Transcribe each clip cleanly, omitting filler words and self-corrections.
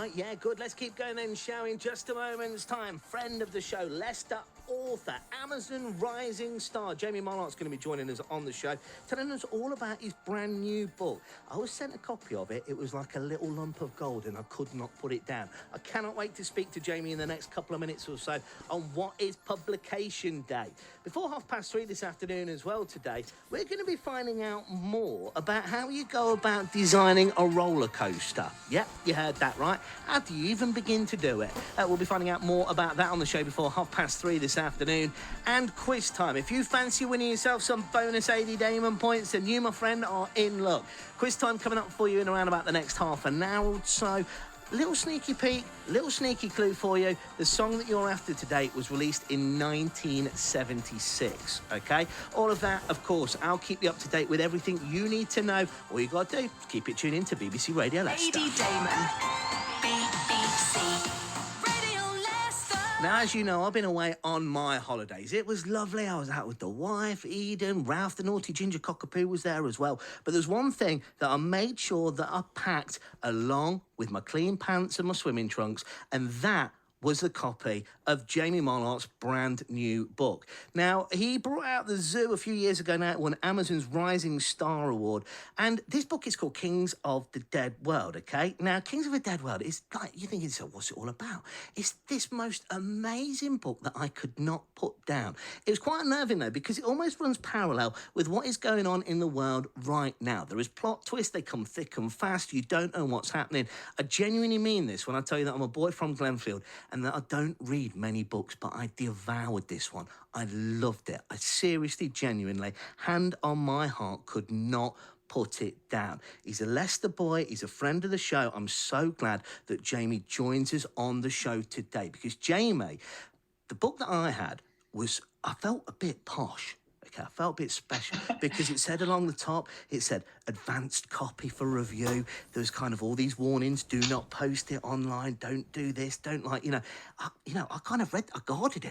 right, yeah, good. Let's keep going then, shall we? In just a moment's time, friend of the show, Leicester author, Amazon rising star, Jamie Mollart's going to be joining us on the show, telling us all about his brand new book. I was sent a copy of it. It was like a little lump of gold and I could not put it down. I cannot wait to speak to Jamie in the next couple of minutes or so on what is publication day. Before 3:30 this afternoon as well today, we're going to be finding out more about how you go about designing a roller coaster. Yep, you heard that right. How do you even begin to do it? We'll be finding out more about that on the show before 3:30 this afternoon. And quiz time. If you fancy winning yourself some bonus Ady Daman points, then you, my friend, are in luck. Quiz time coming up for you in around about the next half an hour or so. Little sneaky peek, little sneaky clue for you. The song that you're after today was released in 1976, okay? All of that, of course, I'll keep you up to date with everything you need to know. All you got to do is keep it tuned in to BBC Radio Leicester. Ady Daman, BBC Radio Leicester. Now, as you know, I've been away on my holidays. It was lovely. I was out with the wife, Eden, Ralph, the naughty ginger cockapoo was there as well. But there's one thing that I made sure that I packed along with my clean pants and my swimming trunks, and that was the copy of Jamie Mollart's brand new book. Now, he brought out The Zoo a few years ago now. It won Amazon's Rising Star Award. And this book is called Kings of the Dead World, okay? Now, Kings of the Dead World is like, you think, so what's it all about? It's this most amazing book that I could not put down. It was quite unnerving, though, because it almost runs parallel with what is going on in the world right now. There is plot twists. They come thick and fast. You don't know what's happening. I genuinely mean this when I tell you that I'm a boy from Glenfield and that I don't read many books, but I devoured this one. I loved it. I seriously, genuinely, hand on my heart, could not put it down. He's a Leicester boy. He's a friend of the show. I'm so glad that Jamie joins us on the show today because Jamie, the book that I had was, I felt a bit posh. Okay, I felt a bit special because it said along the top, it said advanced copy for review. There was kind of all these warnings: do not post it online, don't do this, don't I kind of I guarded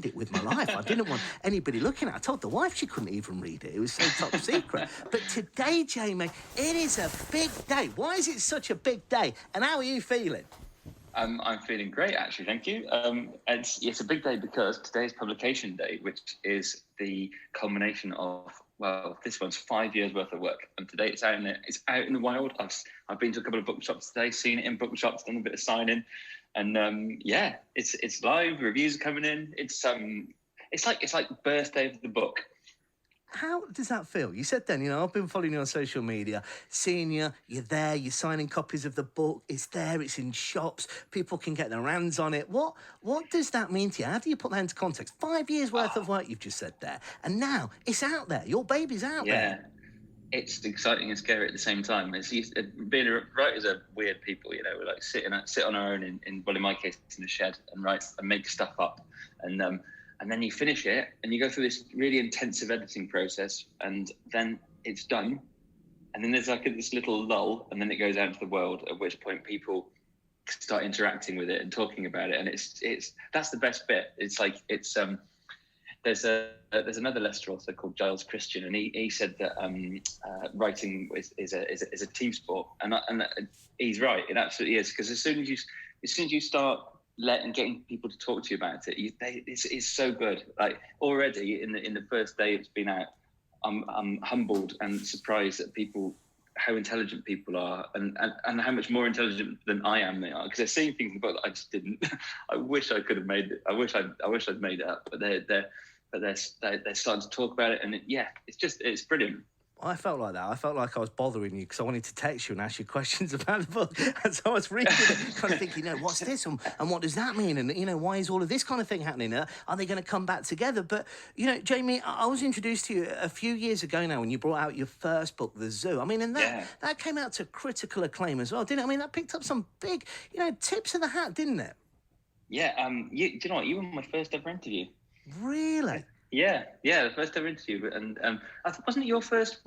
it with my life. I didn't want anybody looking at it. I told the wife she couldn't even read it. It was so top secret. But today, Jamie, it is a big day. Why is it such a big day? And how are you feeling? I'm feeling great, actually, thank you. It's a big day because today's publication day, which is the culmination of, well, this one's 5 years worth of work. And today it's out in the wild. I've been to a couple of bookshops today, seen it in bookshops, done a bit of signing. And it's live, reviews are coming in. It's like birthday of the book. How does that feel? You said then, I've been following you on social media, seeing you're there, you're signing copies of the book, it's there, it's in shops, people can get their hands on it. What does that mean to you? How do you put that into context? 5 years worth of work you've just said there, and now it's out there, your baby's out there. Yeah, it's exciting and scary at the same time. Being writers are weird people, we like sit on our own, in my case, in a shed and write and make stuff up. And then you finish it and you go through this really intensive editing process and then it's done. And then there's like this little lull and then it goes out into the world, at which point people start interacting with it and talking about it. And that's the best bit. There's another Leicester author called Giles Christian, and he said that writing is a team sport. And he's right, it absolutely is. Because as soon as you start getting people to talk to you about it, it's so good. Like already in the first day it's been out, I'm humbled and surprised at how intelligent people are, and how much more intelligent than I am they are. Because they're seeing things in the book that I just didn't. I wish I could have made it. I wish I'd made it up. But they're starting to talk about it, and it's brilliant. I felt like that. I felt like I was bothering you because I wanted to text you and ask you questions about the book. And so I was reading it, kind of thinking, what's this? And what does that mean? And, why is all of this kind of thing happening? Are they going to come back together? But, Jamie, I was introduced to you a few years ago now when you brought out your first book, The Zoo. I mean, and that came out to critical acclaim as well, didn't it? I mean, that picked up some big, tips of the hat, didn't it? Yeah. Do you know what? You were my first ever interview. Really? Yeah, the first ever interview, and wasn't it your first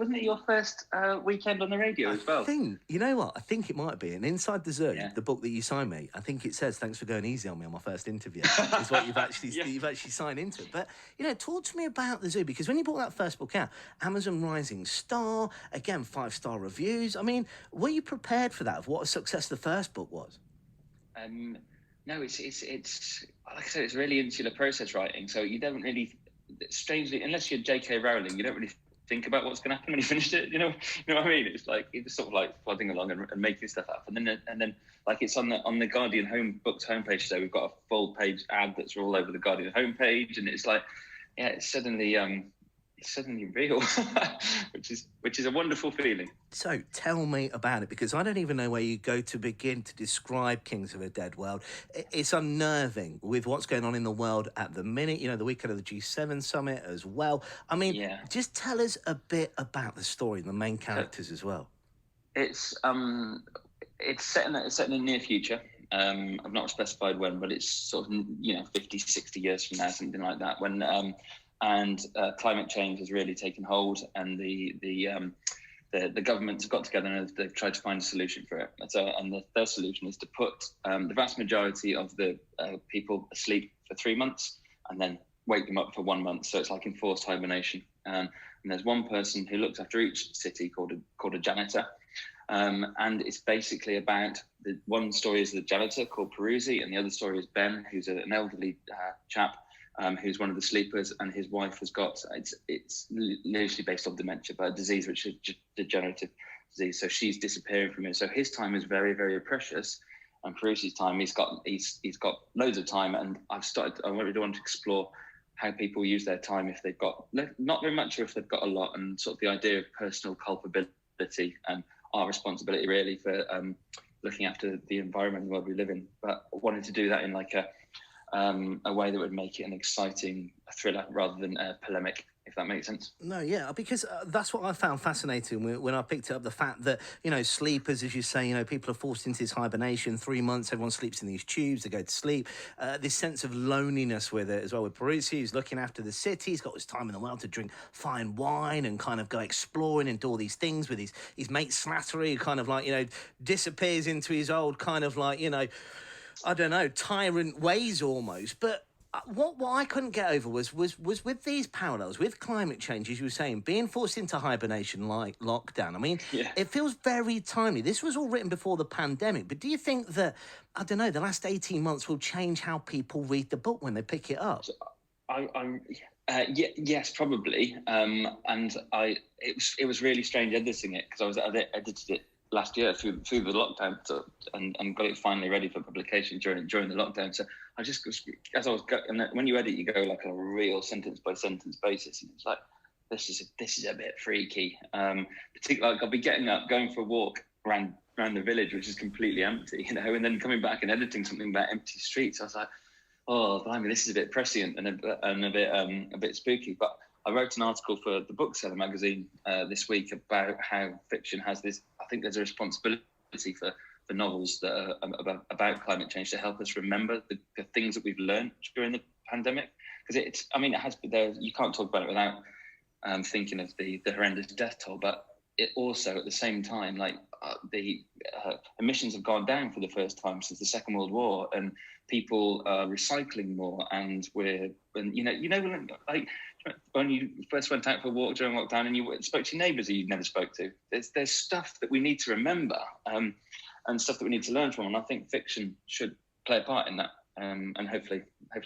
weekend on the radio as well? I think, you know what? I think it might be. And Inside the Zoo, the book that you signed me, I think it says "Thanks for going easy on me on my first interview." Is what you've actually signed into it. But talk to me about the Zoo, because when you brought that first book out, Amazon Rising Star, again 5-star reviews. I mean, were you prepared for that? Of what a success the first book was? No, it's like I said, it's a really insular process writing. So you don't really, strangely, unless you're J.K. Rowling, you don't really think about what's going to happen when you finished it. You know what I mean? It's like it's sort of like plodding along and making stuff up, and then like it's on the Guardian books homepage. So we've got a full page ad that's all over the Guardian homepage, and it's like, yeah, it's suddenly real, which is a wonderful feeling. So tell me about it, because I don't even know where you go to begin to describe Kings of a Dead World. It's unnerving with what's going on in the world at the minute, the weekend of the G7 summit as well. I mean, Yeah. Just tell us a bit about the story and the main characters as well. It's set in the near future. I've not specified when, but it's sort of 50, 60 years from now, something like that, when climate change has really taken hold, and the governments have got together and they've tried to find a solution for it. And their solution is to put the vast majority of the people asleep for 3 months and then wake them up for 1 month. So it's like enforced hibernation. And there's one person who looks after each city called a janitor. And it's basically about one story is the janitor called Peruzzi, and the other story is Ben, who's an elderly chap who's one of the sleepers, and his wife has got it's loosely based on dementia, but a disease which is degenerative disease. So she's disappearing from him. So his time is very, very precious, and Peruzzi's time he's got loads of time. And I really want to explore how people use their time if they've got not very much or if they've got a lot, and sort of the idea of personal culpability and our responsibility really for looking after the environment and the world we live in, but wanted to do that in like a way that would make it an exciting thriller rather than a polemic, if that makes sense. No, yeah, because that's what I found fascinating when I picked up the fact that, sleepers, as you say, people are forced into this hibernation, 3 months, everyone sleeps in these tubes, they go to sleep. This sense of loneliness with it as well, with Peruzzi, who's looking after the city, he's got his time in the world to drink fine wine and kind of go exploring and do all these things with his mate Slattery, who kind of like, disappears into his old kind of like, I don't know, tyrant ways almost. But what I couldn't get over was with these parallels, with climate change, as you were saying, being forced into hibernation like lockdown. I mean, It feels very timely. This was all written before the pandemic, but do you think that, I don't know, the last 18 months will change how people read the book when they pick it up? Yes, probably. And it was really strange editing it, because I edited it last year through the lockdown and got it finally ready for publication during the lockdown. So I just, as I was and when you edit, you go like a real sentence by sentence basis, and it's like this is a bit freaky. Particularly, like I'll be getting up, going for a walk around the village, which is completely empty, and then coming back and editing something about empty streets. I was like, oh, blimey, this is a bit prescient and a bit spooky. But I wrote an article for the Bookseller magazine this week about how fiction has this. I think there's a responsibility for novels that are about climate change to help us remember the things that we've learned during the pandemic. Because it has there. You can't talk about it without thinking of the horrendous death toll. But it also, at the same time, like the emissions have gone down for the first time since the Second World War, and people are recycling more, and like when you first went out for a walk during lockdown and you spoke to your neighbours who you'd never spoke to. There's stuff that we need to remember, and stuff that we need to learn from, and I think fiction should play a part in that. And hopefully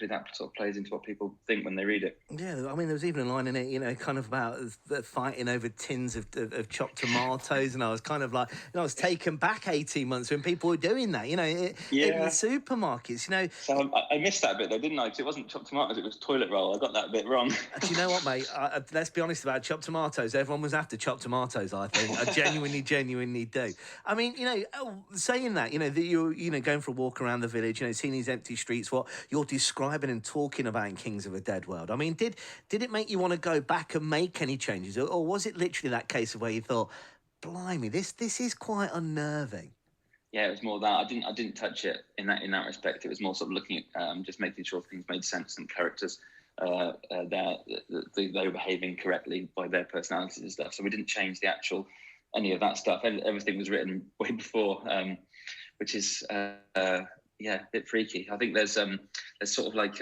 that sort of plays into what people think when they read it. Yeah, I mean, there was even a line in it, kind of about fighting over tins of chopped tomatoes, and I was kind of like, I was taken back 18 months when people were doing that, in the supermarkets, So I missed that bit though, didn't I? Because it wasn't chopped tomatoes, it was toilet roll. I got that bit wrong. Do you know what, mate? Let's be honest about chopped tomatoes. Everyone was after chopped tomatoes, I think. I genuinely do. I mean, saying that, that you're, going for a walk around the village, seeing these empty streets, what you're describing and talking about in Kings of a Dead World. I mean, did it make you want to go back and make any changes, or was it literally that case of where you thought, blimey, this is quite unnerving? Yeah, it was more that I didn't touch it in that respect. It was more sort of looking at just making sure things made sense and characters they were behaving correctly by their personalities and stuff. So we didn't change any of that stuff. Everything was written way before, which is a bit freaky. I think there's sort of like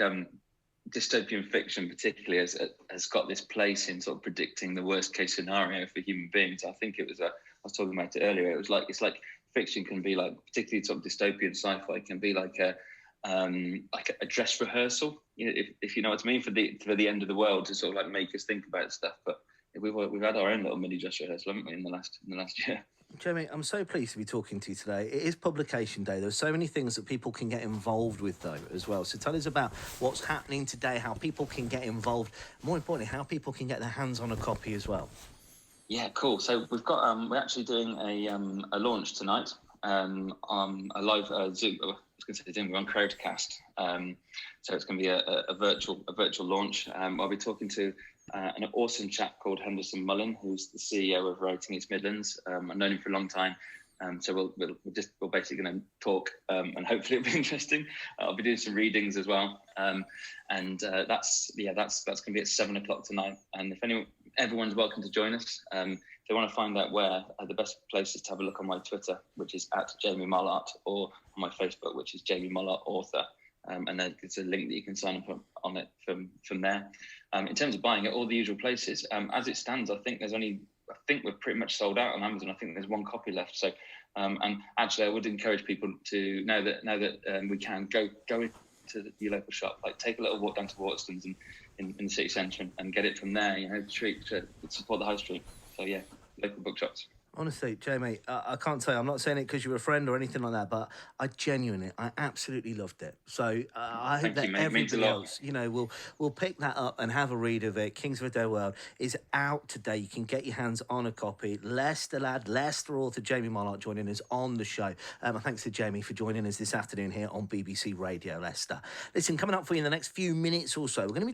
dystopian fiction particularly has got this place in sort of predicting the worst case scenario for human beings. I think it was I was talking about it earlier. It's like fiction can be like, particularly sort of dystopian sci-fi, can be like a dress rehearsal, if you know what I mean, for the end of the world, to sort of like make us think about stuff. But we've had our own little mini dress rehearsal, haven't we, in the last year? Jamie, I'm so pleased to be talking to you today. It is publication day. There are so many things that people can get involved with, though, as well. So tell us about what's happening today, how people can get involved, more importantly, how people can get their hands on a copy as well. Yeah, cool. So we've got we're actually doing a launch tonight on a live Zoom. I was going to say Zoom. We're on Crowdcast, so it's going to be a virtual launch. I'll be talking to an awesome chap called Henderson Mullen, who's the CEO of Writing East Midlands. I've known him for a long time. So we're basically going to talk, and hopefully it'll be interesting. I'll be doing some readings as well, and that's going to be at 7 o'clock tonight. And if everyone's welcome to join us. If they want to find out where, the best place is to have a look on my Twitter, which is @JamieMollart, or on my Facebook, which is Jamie Mollart Author. And then it's a link that you can sign up on it from there. In terms of buying it, all the usual places. As it stands, I think we're pretty much sold out on Amazon. I think there's one copy left. So, and actually, I would encourage people to now that we can go into your local shop, like take a little walk down to Waterstones in the city centre and get it from there. To support the high street. So yeah, local bookshops. Honestly, Jamie, I can't tell you, I'm not saying it because you're a friend or anything like that, but I absolutely loved it. So I hope that everybody else, will pick that up and have a read of it. Kings of a Day World is out today. You can get your hands on a copy. Leicester author Jamie Mollart joining us on the show. Thanks to Jamie for joining us this afternoon here on BBC Radio Leicester. Listen, coming up for you in the next few minutes or so, we're going to be